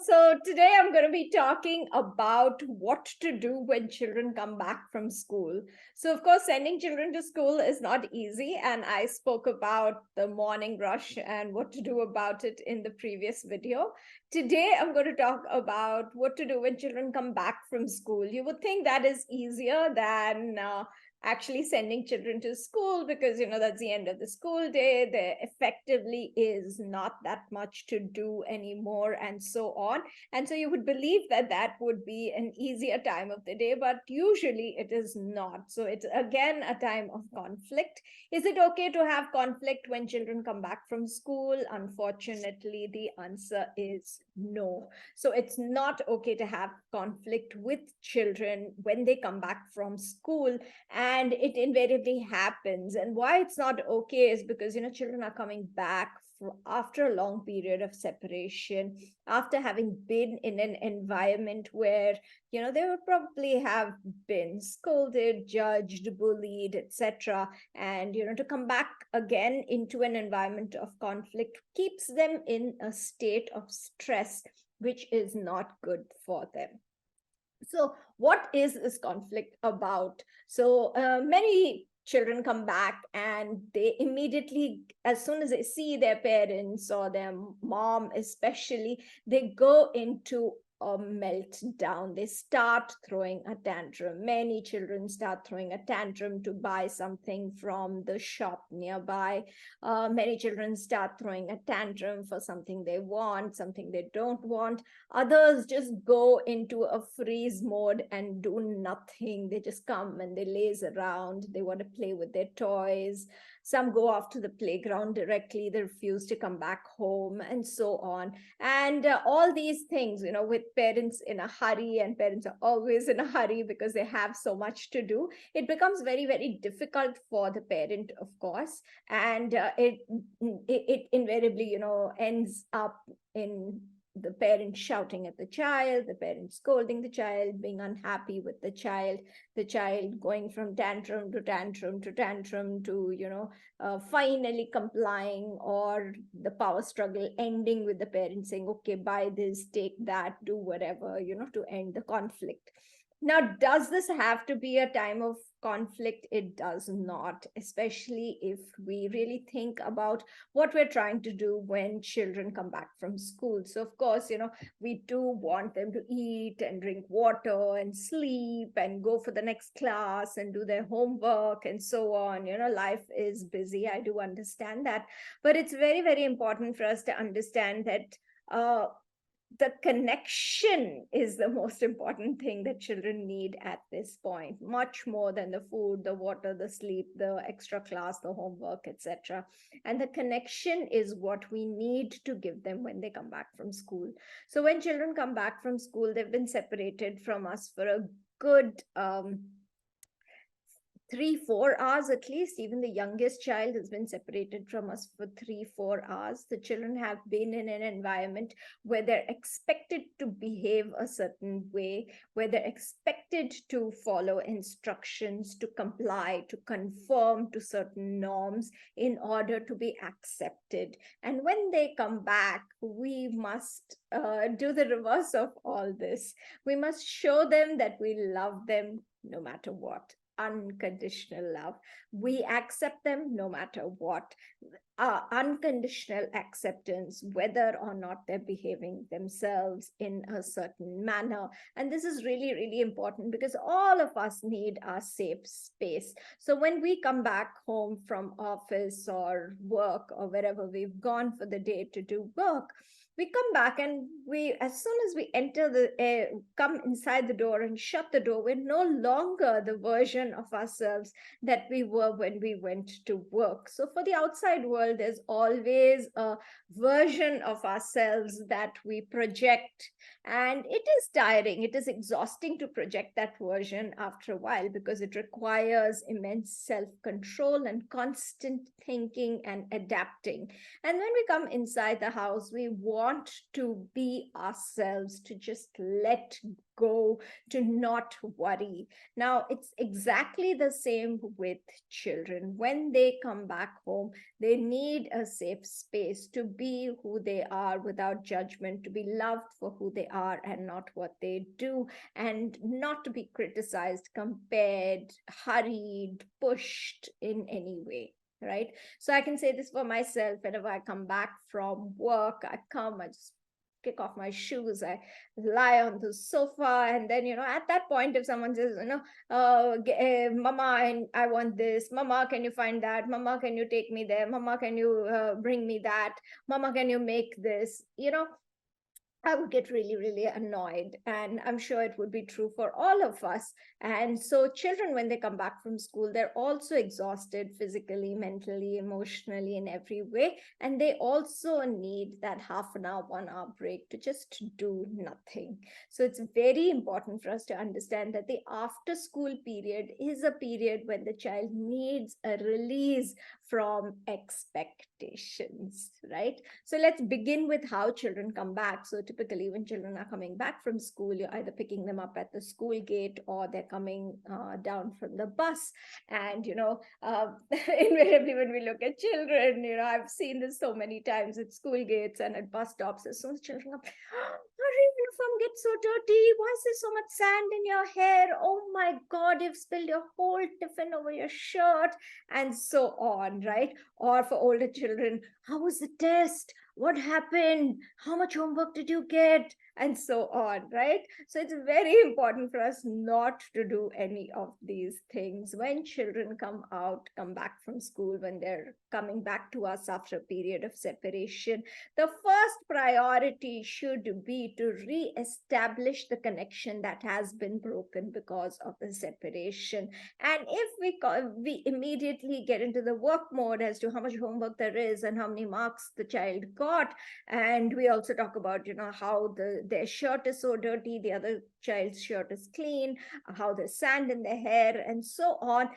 So today I'm going to be talking about what to do when children come back from school. So, of course, sending children to school is not easy, and I spoke about the morning rush and what to do about it in the previous video. Today, I'm going to talk about what to do when children come back from school. You would think that is easier than actually sending children to school because that's the end of the school day. There effectively is not that much to do anymore and so on, and so you would believe that that would be an easier time of the day, but usually it is not. So it's again a time of conflict. Is it okay to have conflict when children come back from school? Unfortunately, the answer is no. So it's not okay to have conflict with children when they come back from school, and it invariably happens. And why it's not okay is because children are coming back after a long period of separation, after having been in an environment where they would probably have been scolded, judged, bullied, etc. And to come back again into an environment of conflict keeps them in a state of stress, which is not good for them. So, what is this conflict about? So, many children come back and they immediately, as soon as they see their parents or their mom, especially, they go into a meltdown. They start throwing a tantrum. Many children start throwing a tantrum to buy something from the shop nearby. Many children start throwing a tantrum for something they want, something they don't want. Others just go into a freeze mode and do nothing. They just come and they laze around. They want to play with their toys. Some go off to the playground directly. They refuse to come back home and so on. And all these things, with parents in a hurry, and parents are always in a hurry because they have so much to do, it becomes very, very difficult for the parent, of course. And it invariably, ends up in the parent shouting at the child, the parent scolding the child, being unhappy with the child going from tantrum to tantrum to tantrum to, finally complying, or the power struggle ending with the parent saying, okay, buy this, take that, do whatever, to end the conflict. Now, does this have to be a time of conflict? It does not, especially if we really think about what we're trying to do when children come back from school. So, of course, we do want them to eat and drink water and sleep and go for the next class and do their homework and so on. Life is busy. I do understand that. But it's very, very important for us to understand that the connection is the most important thing that children need at this point, much more than the food, the water, the sleep, the extra class, the homework, etc. And the connection is what we need to give them when they come back from school. So when children come back from school, they've been separated from us for a good 3-4 hours at least. Even the youngest child has been separated from us for 3-4 hours. The children have been in an environment where they're expected to behave a certain way, where they're expected to follow instructions, to comply, to conform to certain norms in order to be accepted. And when they come back, we must do the reverse of all this. We must show them that we love them no matter what. Unconditional love. We accept them no matter what. Unconditional acceptance, whether or not they're behaving themselves in a certain manner. And this is really, really important because all of us need our safe space. So when we come back home from office or work or wherever we've gone for the day to do work, we come back and we, as soon as we enter come inside the door and shut the door, we're no longer the version of ourselves that we were when we went to work. So for the outside world, there's always a version of ourselves that we project, and it is tiring, it is exhausting to project that version after a while because it requires immense self-control and constant thinking and adapting. And when we come inside the house, we want want to be ourselves, to just let go, to not worry. Now, it's exactly the same with children. When they come back home, they need a safe space to be who they are without judgment, to be loved for who they are and not what they do, and not to be criticized, compared, hurried, pushed in any way. Right. So I can say this for myself. Whenever I come back from work, I just kick off my shoes, I lie on the sofa, and then, at that point, if someone says, Mama, I want this, Mama, can you find that, Mama, can you take me there, Mama, can you bring me that, Mama, can you make this, I would get really, really annoyed. And I'm sure it would be true for all of us. And so, children, when they come back from school, they're also exhausted physically, mentally, emotionally, in every way. And they also need that half an hour, 1 hour break to just do nothing. So, it's very important for us to understand that the after school period is a period when the child needs a release from expectations, right? So let's begin with how children come back. So typically, when children are coming back from school, you're either picking them up at the school gate or they're coming down from the bus. And, invariably, when we look at children, I've seen this so many times at school gates and at bus stops. As soon as children come, our uniform gets so dirty. Why is there so much sand in your hair? Oh my God, you've spilled your whole tiffin over your shirt, and so on, right? Or for older children, how was the test? What happened? How much homework did you get? And so on, right? So it's very important for us not to do any of these things when children come back from school, when they're coming back to us after a period of separation. The first priority should be to re-establish the connection that has been broken because of the separation. And if we immediately get into the work mode as to how much homework there is and how many marks the child got, and we also talk about, how their shirt is so dirty, the other child's shirt is clean, how there's sand in their hair, and so on,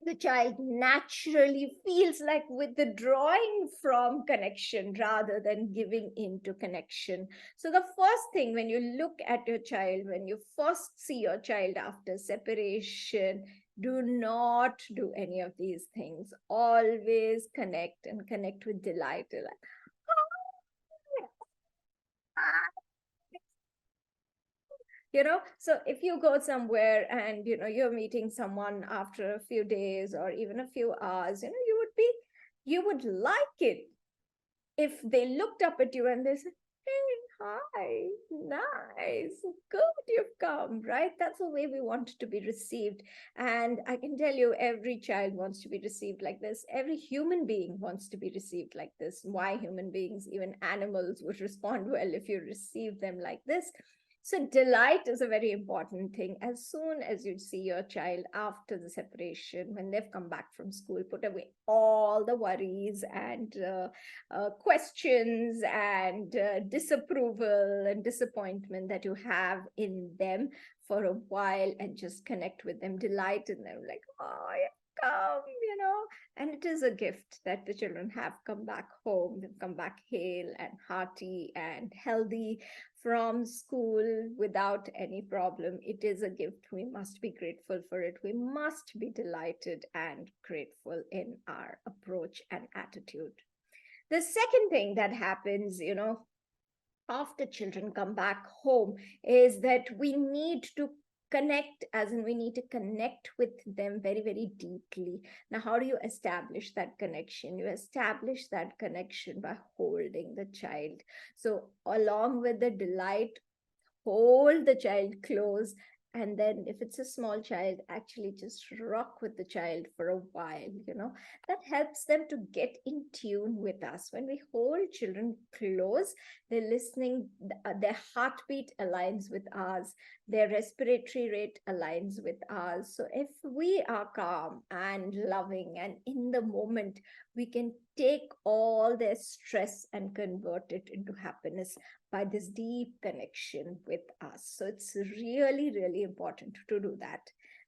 the child naturally feels like withdrawing from connection rather than giving into connection. So, the first thing when you look at your child, when you first see your child after separation, do not do any of these things. Always connect, and connect with delight. So if you go somewhere and you're meeting someone after a few days or even a few hours, you would like it if they looked up at you and they said, hey, hi, nice, good, you've come, right? That's the way we want to be received. And I can tell you, every child wants to be received like this. Every human being wants to be received like this. Why human beings, even animals, would respond well if you receive them like this. So delight is a very important thing. As soon as you see your child after the separation, when they've come back from school, put away all the worries and questions and disapproval and disappointment that you have in them for a while, and just connect with them, delight in them, like, oh, yeah, come, and it is a gift that the children have come back home. They've come back hale and hearty and healthy from school without any problem. It is a gift. We must be grateful for it. We must be delighted and grateful in our approach and attitude. The second thing that happens, after children come back home, is that we need to connect, as in we need to connect with them very, very deeply. Now, how do you establish that connection? You establish that connection by holding the child. So along with the delight, hold the child close. And then if it's a small child, actually just rock with the child for a while. That helps them to get in tune with us. When we hold children close, they're listening, their heartbeat aligns with ours, their respiratory rate aligns with ours. So if we are calm and loving and in the moment, we can take all their stress and convert it into happiness by this deep connection with us. So it's really, really important to do that.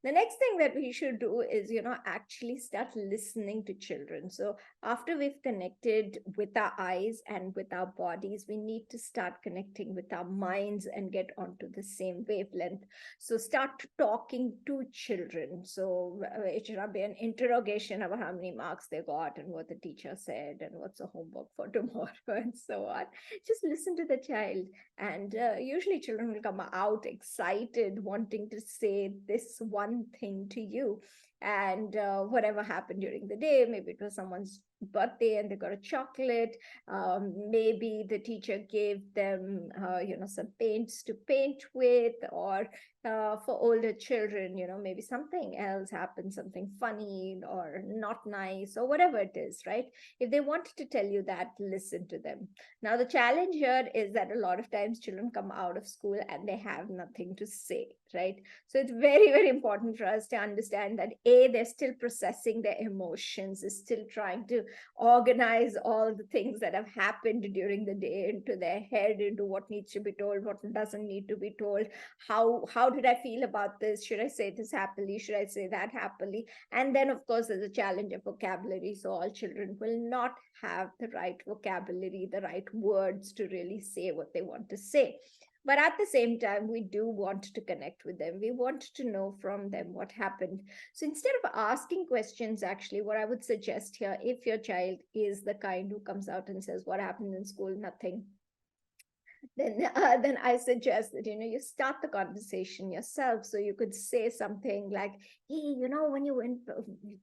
The next thing that we should do is, actually start listening to children. So after we've connected with our eyes and with our bodies, we need to start connecting with our minds and get onto the same wavelength. So start talking to children. So it should not be an interrogation about how many marks they got and what the teacher said and what's the homework for tomorrow and so on. Just listen to the child. And usually children will come out excited, wanting to say this one thing to you. And whatever happened during the day, maybe it was someone's birthday and they got a chocolate. Maybe the teacher gave them, some paints to paint with, or for older children, maybe something else happened, something funny or not nice, or whatever it is, right? If they wanted to tell you that, listen to them. Now, the challenge here is that a lot of times children come out of school and they have nothing to say, right? So it's very, very important for us to understand that A, they're still processing their emotions, is still trying to organize all the things that have happened during the day into their head, into what needs to be told, what doesn't need to be told. How did I feel about this? Should I say this happily? Should I say that happily? And then, of course, there's a challenge of vocabulary. So all children will not have the right vocabulary, the right words to really say what they want to say. But at the same time, we do want to connect with them. We want to know from them what happened. So instead of asking questions, actually, what I would suggest here, if your child is the kind who comes out and says, "What happened in school? Nothing," then I suggest that you start the conversation yourself. So you could say something like, "Hey, when you went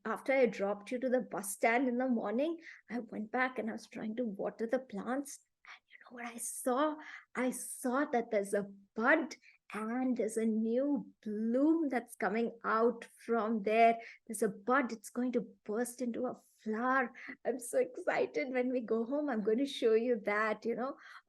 after I dropped you to the bus stand in the morning, I went back and I was trying to water the plants. And you know what I saw? I saw that there's a bud and there's a new bloom that's coming out from there. There's a bud, it's going to burst into a flower. I'm so excited. When we go home, I'm going to show you that.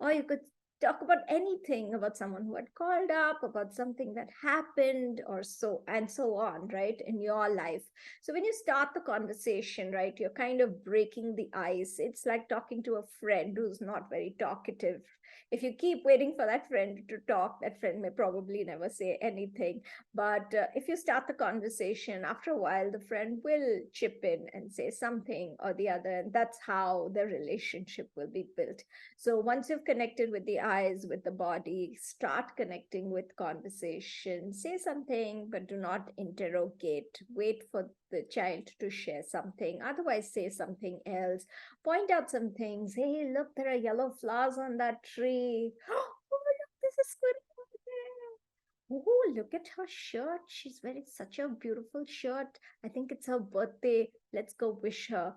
Or you could talk about anything, about someone who had called up, about something that happened, or so and so on, right, in your life. So when you start the conversation, right, you're kind of breaking the ice. It's like talking to a friend who's not very talkative. If you keep waiting for that friend to talk, that friend may probably never say anything. But if you start the conversation, after a while the friend will chip in and say something or the other, and that's how the relationship will be built. So once you've connected with the eyes, with the body, start connecting with conversation. Say something, but do not interrogate. Wait for the child to share something. Otherwise, say something else. Point out some things. Hey, look, there are yellow flowers on that tree. Oh, look, there's a squirrel over there. Oh, look at her shirt. She's wearing such a beautiful shirt. I think it's her birthday. Let's go wish her.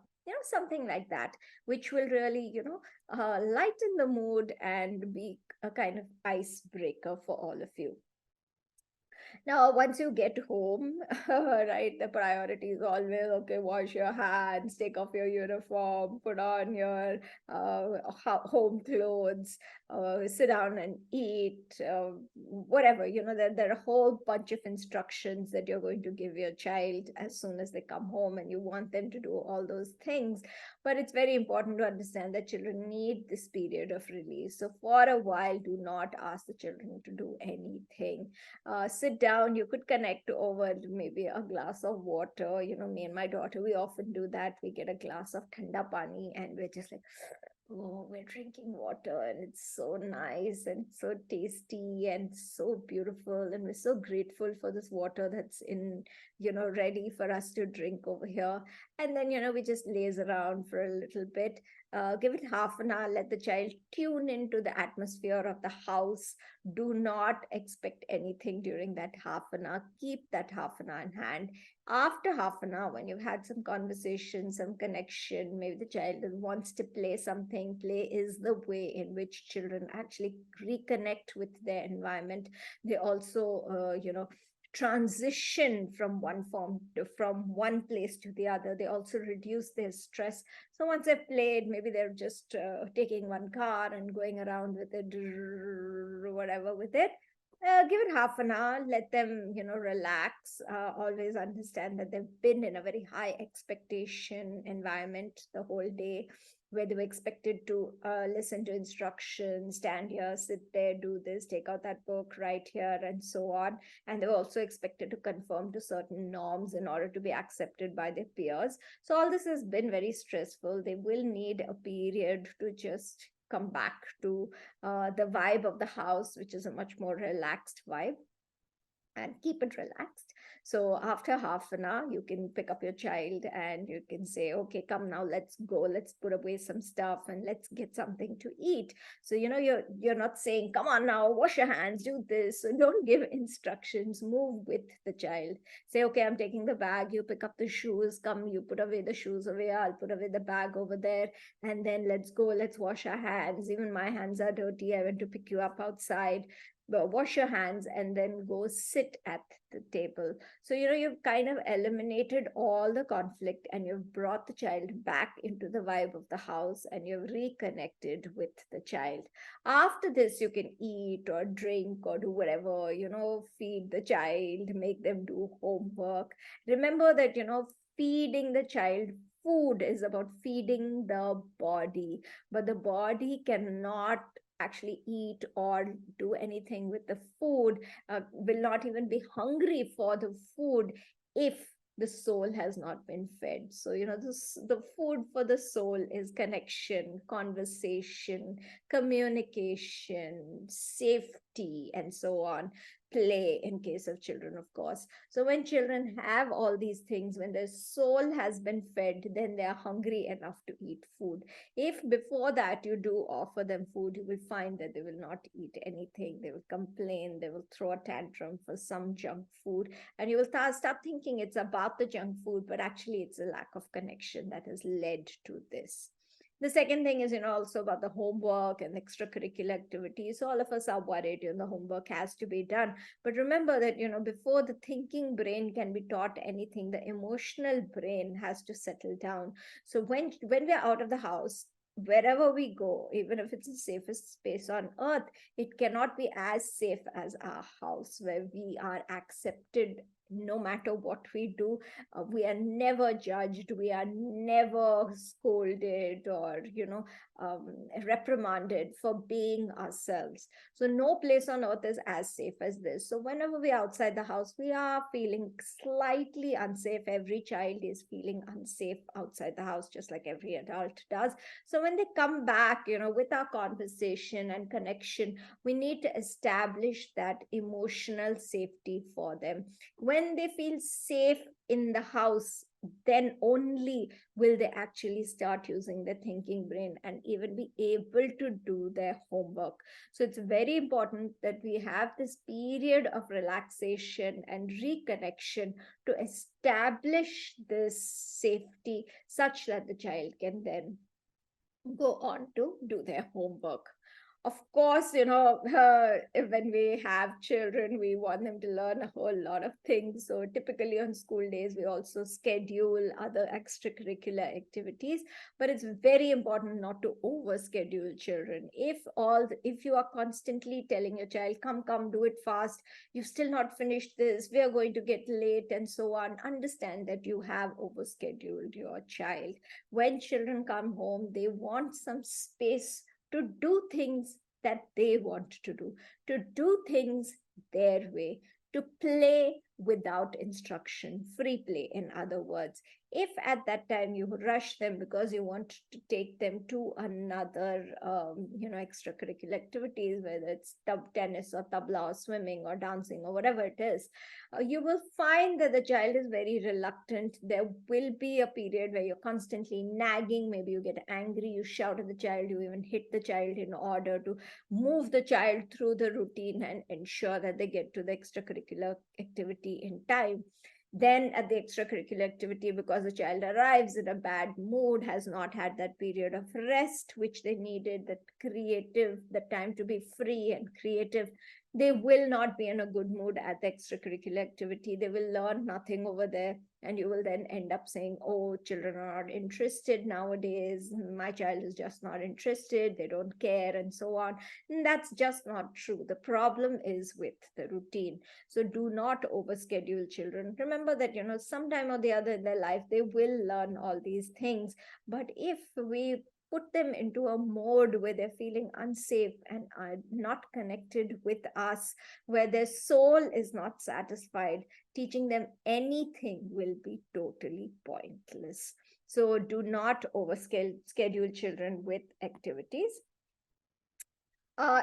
Something like that, which will really, lighten the mood and be a kind of icebreaker for all of you. Now, once you get home, right, the priority is always, okay, wash your hands, take off your uniform, put on your home clothes, sit down and eat, whatever. There are a whole bunch of instructions that you're going to give your child as soon as they come home, and you want them to do all those things. But it's very important to understand that children need this period of release. So for a while, do not ask the children to do anything. Sit down. You could connect over maybe a glass of water. Me and my daughter, we often do that. We get a glass of thanda pani and we're just like, oh, we're drinking water and it's so nice and so tasty and so beautiful. And we're so grateful for this water that's ready for us to drink over here. And then, we just laze around for a little bit. Give it half an hour, let the child tune into the atmosphere of the house. Do not expect anything during that half an hour. Keep that half an hour in hand. After half an hour, when you've had some conversation, some connection, maybe the child wants to play something. Play is the way in which children actually reconnect with their environment. They also, transition from one place to the other. They also reduce their stress. So once they've played, maybe they're just taking one car and going around with it, whatever with it, Give it half an hour, let them, relax. Always understand that they've been in a very high expectation environment the whole day, where they were expected to listen to instructions, stand here, sit there, do this, take out that book, write here, and so on. And they were also expected to conform to certain norms in order to be accepted by their peers. So all this has been very stressful. They will need a period to just come back to the vibe of the house, which is a much more relaxed vibe, and keep it relaxed. So after half an hour, you can pick up your child and you can say, okay, come now, let's go, let's put away some stuff and let's get something to eat. So, you're not saying, come on now, wash your hands, do this. So don't give instructions, move with the child. Say, okay, I'm taking the bag, you pick up the shoes, come, you put away the shoes over here, I'll put away the bag over there, and then let's go, let's wash our hands. Even my hands are dirty, I went to pick you up outside. Wash your hands and then go sit at the table. So, you've kind of eliminated all the conflict and you've brought the child back into the vibe of the house and you've reconnected with the child. After this, you can eat or drink or do whatever, feed the child, make them do homework. Remember that, feeding the child food is about feeding the body, but the body cannot actually eat or do anything with the food, will not even be hungry for the food if the soul has not been fed. So, the food for the soul is connection, conversation, communication, safety, and so on. Play, in case of children, of course. So when children have all these things, when their soul has been fed, then they are hungry enough to eat food. If before that you do offer them food, you will find that they will not eat anything. They will complain, they will throw a tantrum for some junk food, and you will start thinking it's about the junk food, but actually it's a lack of connection that has led to this. The second thing is, also about the homework and extracurricular activities. So all of us are worried, the homework has to be done. But remember that, before the thinking brain can be taught anything, the emotional brain has to settle down. So when we're out of the house, wherever we go, even if it's the safest space on earth, it cannot be as safe as our house, where we are accepted no matter what we do. We are never judged, we are never scolded or reprimanded for being ourselves. So no place on earth is as safe as this. So whenever we're outside the house, we are feeling slightly unsafe. Every child is feeling unsafe outside the house, just like every adult does. So when they come back, with our conversation and connection, we need to establish that emotional safety for them. When they feel safe in the house, then only will they actually start using their thinking brain and even be able to do their homework. So it's very important that we have this period of relaxation and reconnection to establish this safety such that the child can then go on to do their homework. Of course, when we have children, we want them to learn a whole lot of things. So typically on school days, we also schedule other extracurricular activities, but it's very important not to overschedule children. If you are constantly telling your child, come, do it fast, you've still not finished this, we are going to get late, and so on, understand that you have overscheduled your child. When children come home, they want some space to do things that they want to do things their way, to play without instruction, free play, in other words. If at that time you rush them because you want to take them to another, extracurricular activities, whether it's tennis or tabla or swimming or dancing or whatever it is, you will find that the child is very reluctant. There will be a period where you're constantly nagging. Maybe you get angry, you shout at the child, you even hit the child in order to move the child through the routine and ensure that they get to the extracurricular activity in time. Then at the extracurricular activity, because the child arrives in a bad mood, has not had that period of rest which they needed, that time to be free and creative, they will not be in a good mood at the extracurricular activity. They will learn nothing over there, And you will then end up saying, oh, children are not interested nowadays. My child is just not interested. They don't care, and so on. And that's just not true. The problem is with the routine. So do not overschedule children. Remember that, sometime or the other in their life, they will learn all these things. But if we put them into a mode where they're feeling unsafe and are not connected with us, where their soul is not satisfied, teaching them anything will be totally pointless. So do not overschedule children with activities.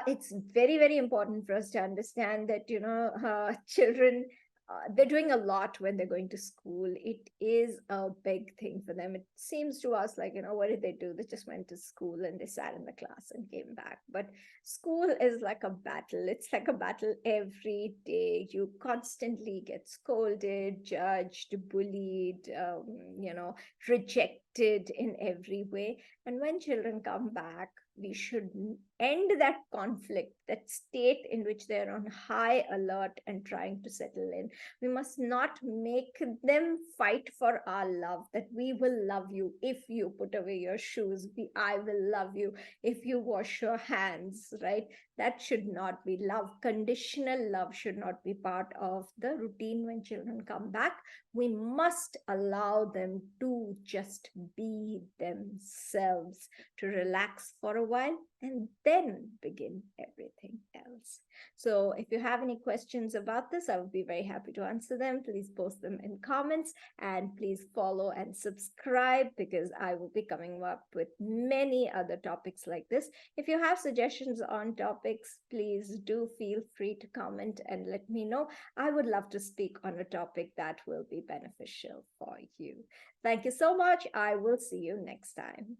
It's very, very important for us to understand that, children, they're doing a lot when they're going to school. It is a big thing for them. It seems to us like, what did they do? They just went to school and they sat in the class and came back. But school is like a battle. It's like a battle every day. You constantly get scolded, judged, bullied, rejected in every way. And when children come back, we should end that conflict, that state in which they're on high alert and trying to settle in. We must not make them fight for our love, that we will love you if you put away your shoes. I will love you if you wash your hands, right? That should not be love. Conditional love should not be part of the routine when children come back. We must allow them to just be themselves, to relax for a while, and then begin everything else. So if you have any questions about this, I would be very happy to answer them. Please post them in comments, and please follow and subscribe, because I will be coming up with many other topics like this. If you have suggestions on topics, please do feel free to comment and let me know. I would love to speak on a topic that will be beneficial for you. Thank you so much. I will see you next time.